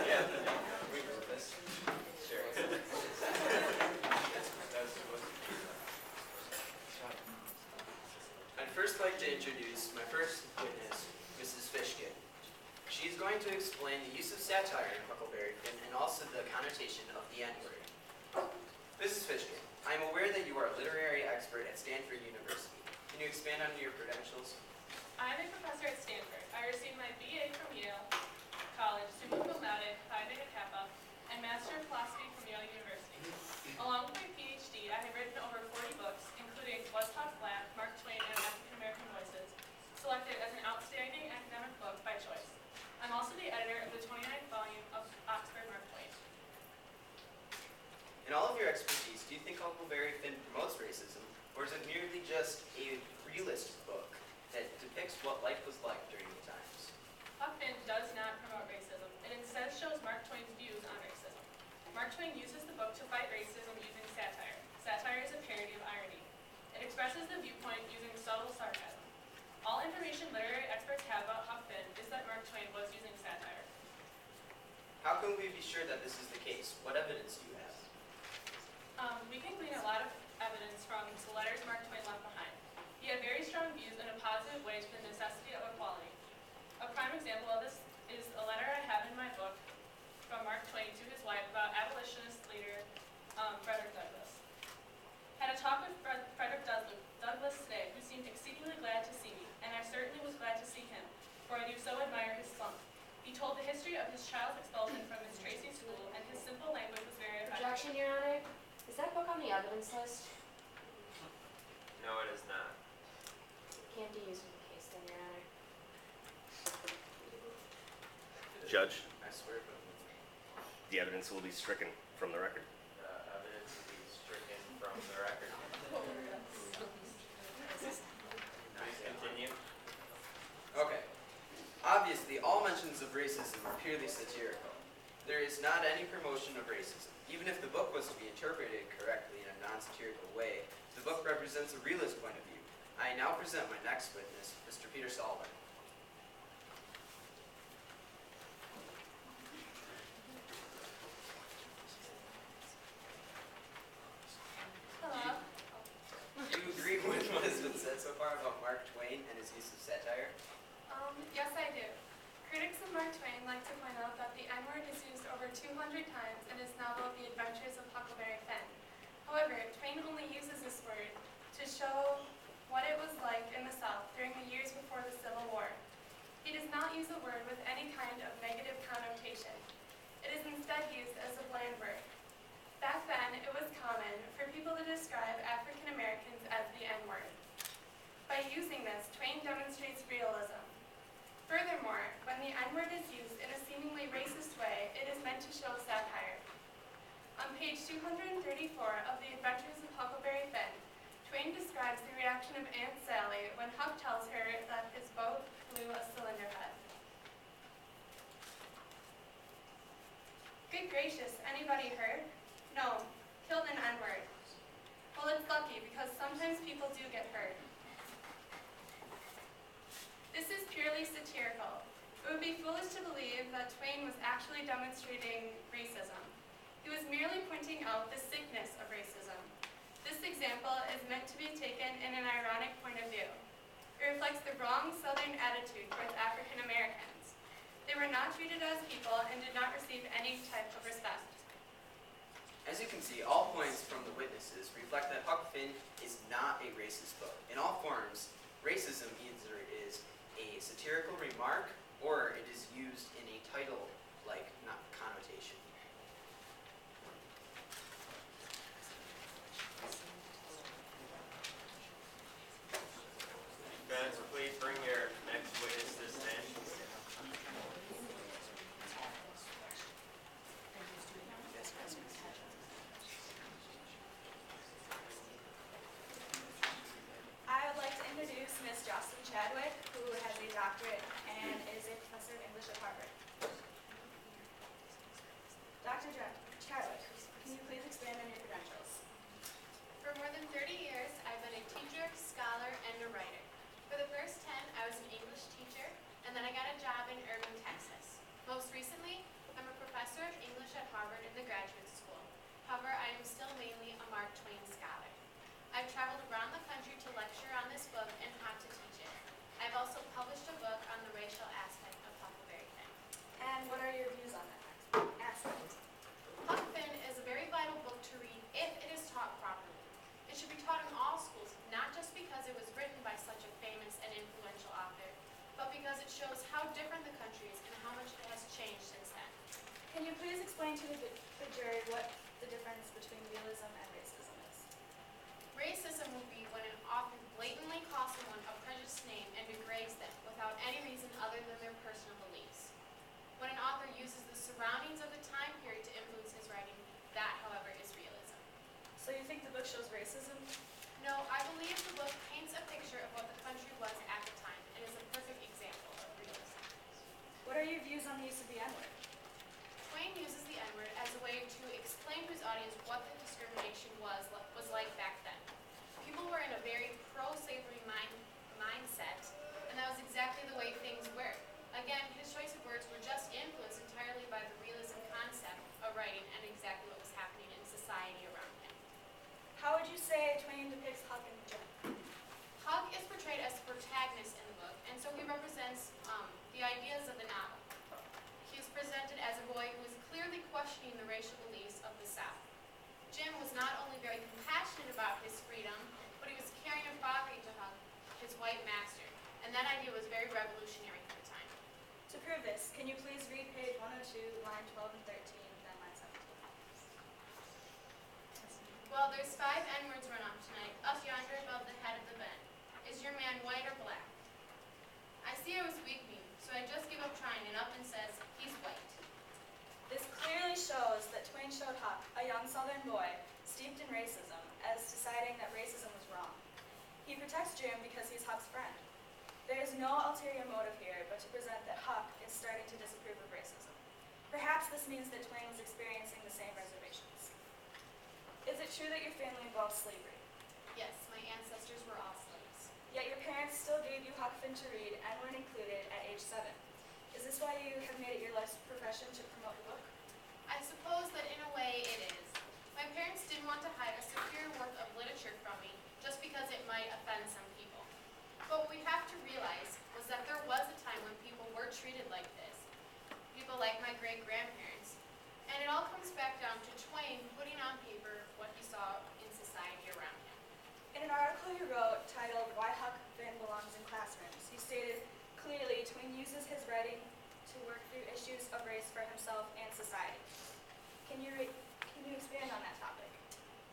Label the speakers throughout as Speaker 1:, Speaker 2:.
Speaker 1: Yeah. Sure. I'd first like to introduce my first witness, Mrs. Fishkin. She's going to explain the use of satire in Huckleberry Finn and also the connotation of the N-word. Mrs. Fishkin, I am aware that you are a literary expert at Stanford University. Can you expand on your credentials?
Speaker 2: I'm a professor at Stanford. I received my BA from Yale College, summa cum laude, Phi Beta Kappa, and Master of Philosophy from Yale University. Along with my PhD, I have written over 40 books, including Was Talk Black, Mark Twain, and African American Voices, selected as an outstanding academic book by choice. I'm also the editor of the 29th volume of Oxford Mark Twain.
Speaker 1: In all of your expertise, do you think Huckleberry Finn promotes racism, or is it merely just a realist book that depicts what life was like during the times?
Speaker 2: Huck Finn does not promote racism. It instead shows Mark Twain's views on racism. Mark Twain uses the book to fight racism using satire. Satire is a parody of irony. It expresses the viewpoint using subtle sarcasm. All information literary experts have about Huck Finn is that Mark Twain was using satire.
Speaker 1: How can we be sure that this is the case? What evidence do you have?
Speaker 2: We can glean a lot of evidence from the letters Mark Twain left behind. He had very strong views in a positive way to the necessity of equality. A prime example of this is a letter I have in my book from Mark Twain to his wife about abolitionist leader Frederick Douglass. Had a talk with Frederick Douglass today, who seemed exceedingly glad to see me, and I certainly was glad to see him, for I do so admire his spunk. He told the history of his child's expulsion from Miss Tracy's school, and his simple language was very effective.
Speaker 3: Objection, Your Honor. Is that book on the evidence list?
Speaker 4: No, it is not.
Speaker 3: Can't be used in the case, then, Your Honor.
Speaker 5: Judge,
Speaker 1: I swear, but
Speaker 5: the evidence will be stricken from the record.
Speaker 4: Evidence to be stricken from the record. Please continue.
Speaker 1: okay. Obviously, all mentions of racism are purely satirical. There is not any promotion of racism. Even if the book was to be interpreted correctly in a non-satirical way, the book represents a realist point of view. I now present my next witness, Mr. Peter Sullivan.
Speaker 2: Hello.
Speaker 1: Do you agree with what has been said so far about Mark Twain and his use of satire?
Speaker 6: Yes, I do. Critics of Mark Twain like to point out that the N-word is used over 200 times in his novel The Adventures of Huckleberry Finn. However, Twain only uses this word to show what it was like in the South during the years before the Civil War. He does not use the word with any kind of negative connotation. It is instead used as a bland word. Back then, it was common for people to describe African Americans as the N-word. By using this, Twain demonstrates realism. Furthermore, when the N-word is used in a seemingly racist way, it is meant to show satire. On page 234 of The Adventures of Huckleberry Finn, Twain describes the reaction of Aunt Sally when Huck tells her that his boat blew a cylinder head. Good gracious, anybody hurt? No, killed an N-word. Well, it's lucky because sometimes people do get hurt. This is purely satirical. It would be foolish to believe that Twain was actually demonstrating racism. He was merely pointing out the sickness of racism. This example is meant to be taken in an ironic point of view. It reflects the wrong Southern attitude towards African Americans. They were not treated as people and did not receive any type of respect.
Speaker 1: As you can see, all points from the witnesses reflect that Huck Finn is not a racist book. In all forms, racism either is a satirical remark or it is used in a title-like connotation.
Speaker 4: Guys, please bring your next witness to the stand.
Speaker 7: I would like to introduce Miss Jocelyn Chadwick, who has a doctorate and is a professor of English at Harvard.
Speaker 8: I've also published a book on the racial aspect of Huckleberry Finn.
Speaker 7: And what are your views on that aspect?
Speaker 8: Huck Finn is a very vital book to read if it is taught properly. It should be taught in all schools, not just because it was written by such a famous and influential author, but because it shows how different the country is and how much it has changed since then.
Speaker 7: Can you please explain to the jury what the difference between realism and racism is?
Speaker 8: Racism would be when an author blatantly calls someone a prejudiced name and degrades them without any reason other than their personal beliefs. When an author uses the surroundings of the time period to influence his writing, that, however, is realism.
Speaker 7: So you think the book shows racism?
Speaker 8: No, I believe the book paints a picture of what the country was at the time and is a perfect example of realism.
Speaker 7: What are your views on the use of the N-word?
Speaker 8: Twain uses the N-word as a way to explain to his audience what the discrimination was like back then. People were in a very pro-slavery mindset, and that was exactly the way things were. Again, his choice of words were just influenced entirely by the realism concept of writing and exactly what was happening in society around him.
Speaker 7: How would you say Twain depicts Huck and Jim?
Speaker 8: Huck is portrayed as the protagonist in the book, and so he represents the ideas of the novel. He is presented as a boy who is clearly questioning the racial beliefs of the South. Jim was not only very compassionate about his freedom, but he was caring and fathering to Huck, his white master, and that idea was very revolutionary for the time.
Speaker 7: To prove this, can you please read page 102, line 12 and 13, then line 17?
Speaker 8: Well, there's 5 N-words run off tonight, up yonder above the head of the bed. Is your man white or black? I see I was weak-kneed, so I just give up trying and up and says, he's white.
Speaker 7: This clearly shows that Twain showed Huck, a young Southern boy, steeped in racism, as deciding that racism was wrong. He protects Jim because he's Huck's friend. There is no ulterior motive here but to present that Huck is starting to disapprove of racism. Perhaps this means that Twain was experiencing the same reservations. Is it true that your family involved slavery?
Speaker 8: Yes, my ancestors were all slaves.
Speaker 7: Yet your parents still gave you Huck Finn to read and were included at age 7. Is this why you have made it your life's profession to promote the book?
Speaker 8: I suppose that in a way it is. My parents didn't want to hide a superior work of literature from me just because it might offend some people. But what we have to realize was that there was a time when people were treated like this. People like my great-grandparents. And it all comes back down to Twain putting on paper what he saw in society around him.
Speaker 7: In an article you wrote titled Why Huck Finn Belongs in Classrooms, you stated, clearly Twain uses his writing to work through issues of race for himself and society. Can you expand on that topic?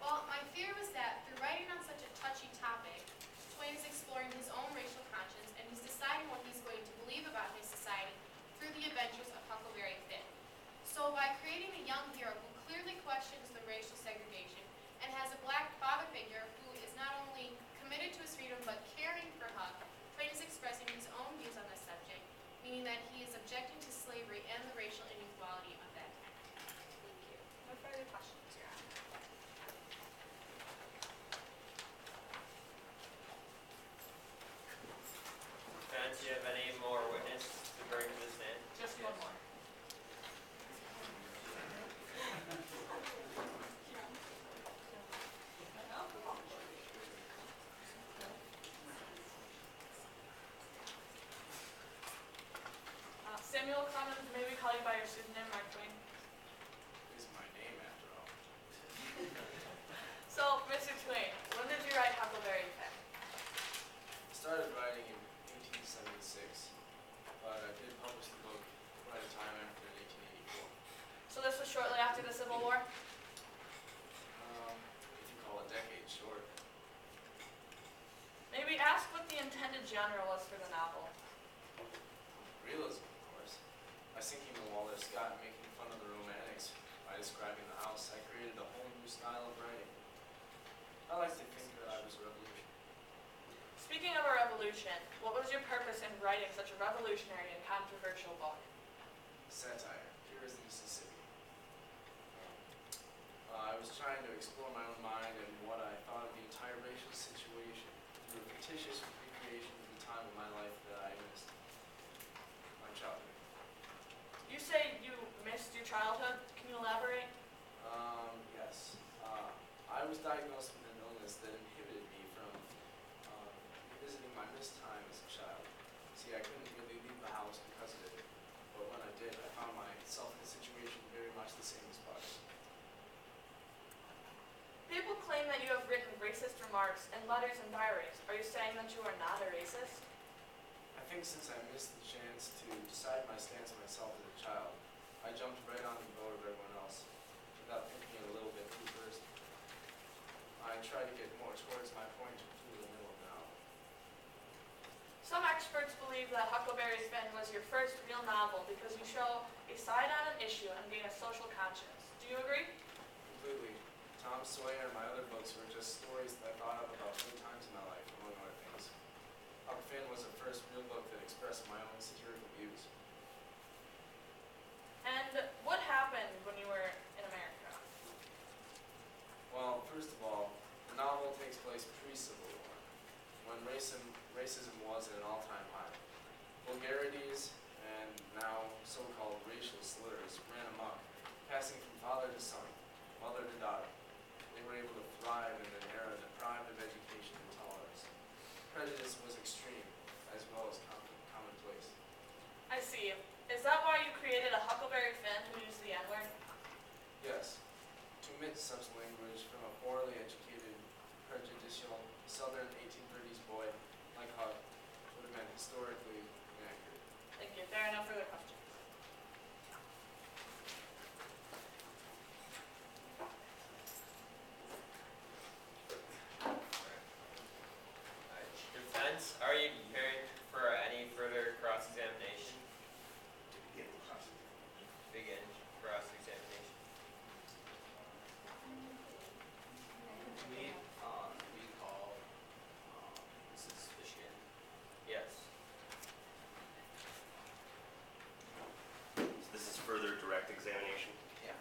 Speaker 8: Well, my fear was that through writing on such a touchy topic, Twain is exploring his own racial conscience and he's deciding what he's going to believe about his society through the adventures of Huckleberry Finn. So by creating a young hero who clearly questions the racial segregation and has a black father figure who is not only committed to his freedom but caring for Huck, Twain is expressing his own views on the subject, meaning that he is objecting to slavery and the racial inequality of that time.
Speaker 7: Thank you. No further questions, Your Honor.
Speaker 4: Defense, do you have any more witness to bring to the stand?
Speaker 2: Just one more. Samuel Clemens, may we call you by your pseudonym, Mark Twain?
Speaker 9: Is my name after all.
Speaker 2: So, Mr. Twain, when did you write Huckleberry Finn?
Speaker 9: I started writing in 1876, but I did publish the book quite a time after in 1884.
Speaker 2: So this was shortly after the Civil War?
Speaker 9: If you call a decade short.
Speaker 2: Maybe ask what the intended genre was for the novel.
Speaker 9: Realism, of course. By sinking the Walter Scott and making fun of the romantics by describing the house, I created a whole new style of writing. I like to think that I was a revolution.
Speaker 2: Speaking of a revolution, what was your purpose in writing such a revolutionary and controversial book?
Speaker 9: Satire, pure as the Mississippi. I was trying to explore my own mind and what I thought of the entire racial situation through a fictitious recreation of the time of my life that I missed. My childhood.
Speaker 2: You say you missed your childhood. Can you elaborate?
Speaker 9: Yes. I was diagnosed with an illness that inhibited me from revisiting my missed time as a child.
Speaker 10: racist remarks in letters and diaries. Are you saying that you are not a racist?
Speaker 9: I think since I missed the chance to decide my stance myself as a child, I jumped right on the boat of everyone else without thinking it a little bit through first. I try to get more towards my point through the middle now.
Speaker 10: Some experts believe that Huckleberry Finn was your first real novel because you show a side on an issue and gain a social conscience. Do you agree?
Speaker 9: Completely. Tom Sawyer and my other books were just stories that I thought of about 3 times in my life, among other things. Huck Finn was the first real book that expressed my own satirical views.
Speaker 10: And what happened when you were in America?
Speaker 9: Well, first of all, the novel takes place pre-Civil War, when racism was at an all-time high. Vulgarities and now so-called racial slurs ran amok, passing from father to son, mother to daughter. They were able to thrive in an era deprived of education and tolerance. Prejudice was extreme, as well as commonplace.
Speaker 10: I see. Is that why you created a Huckleberry Finn who used the N-word?
Speaker 9: Yes, to omit such language from a poorly educated, prejudicial, southern 1830s boy like Huck would have been historically inaccurate.
Speaker 10: Thank you. There are no further questions.
Speaker 4: Defense, are you prepared for any further cross-examination? Begin cross-examination.
Speaker 1: Can we recall Mrs. Fishkin?
Speaker 4: Yes.
Speaker 5: So this is further direct examination.
Speaker 1: Yeah.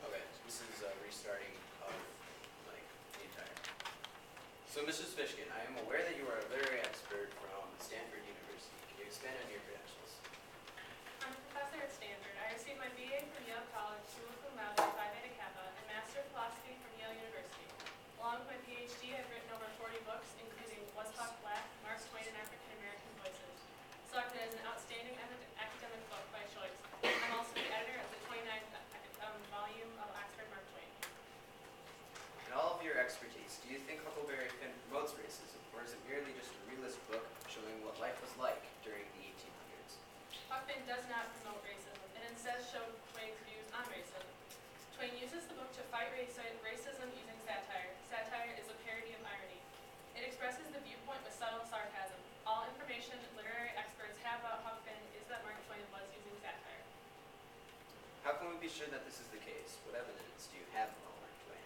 Speaker 1: Okay, so this is restarting of like the entire. So Mrs. Fishkin, I am aware that you are a literary expert from Stanford University. Can you expand on your credentials?
Speaker 2: I'm a professor at Stanford. I received my BA from Yale College, summa cum laude, Phi Beta Kappa, and Master of Philosophy from Yale University. Along with my PhD, I've written over 40 books, including Was Hawk Black, Mark Twain and African American Voices, selected as an outstanding academic book by choice. I'm also the editor of the 29th volume of Oxford Mark Twain.
Speaker 1: In all of your expertise, do you think Huckleberry Finn promotes racism, or is it merely just a realist book showing what life was like during the 1800s?
Speaker 2: Huck Finn does not promote racism. It instead showed Twain's views on racism. Twain uses the book to fight racism using satire. Satire is a parody of irony. It expresses the viewpoint with subtle sarcasm. All information literary experts have about Huck Finn is that Mark Twain was using satire.
Speaker 1: How can we be sure that this is the case? What evidence do you have about Mark Twain?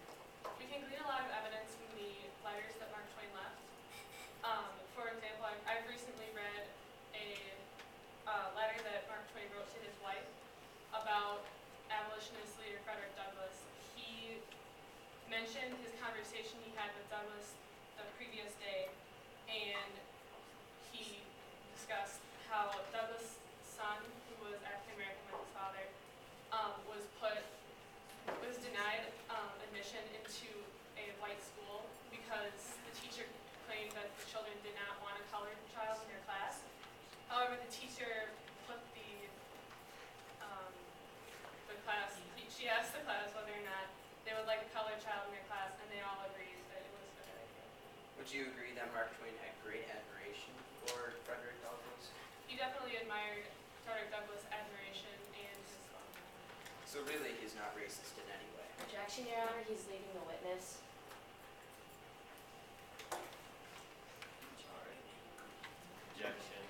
Speaker 2: We can glean a lot of evidence from the letters that Mark Twain left. For example, I've recently read a letter that Mark Twain wrote to his wife about abolitionist leader Frederick Douglass. He mentioned his conversation he had with Douglass the previous day, and he discussed how Douglass' son, who was African American like his father, was denied admission into a white school because the teacher claimed that the children did not want a colored child in their class. However, the teacher put the class, she asked the class whether or not they would like a colored child in their class, and they all agreed that it was a good idea.
Speaker 1: Would you agree that Mark Twain had great admiration for Frederick Douglass?
Speaker 2: He definitely admired Frederick Douglass' admiration and his
Speaker 1: So really, he's not racist in any way.
Speaker 3: Objection, Your Honor, he's leading the witness.
Speaker 4: Objection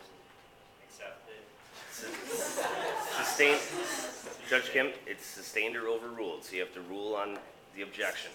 Speaker 4: accepted.
Speaker 5: Sustained. Judge Kim, it's sustained or overruled, so you have to rule on the objection.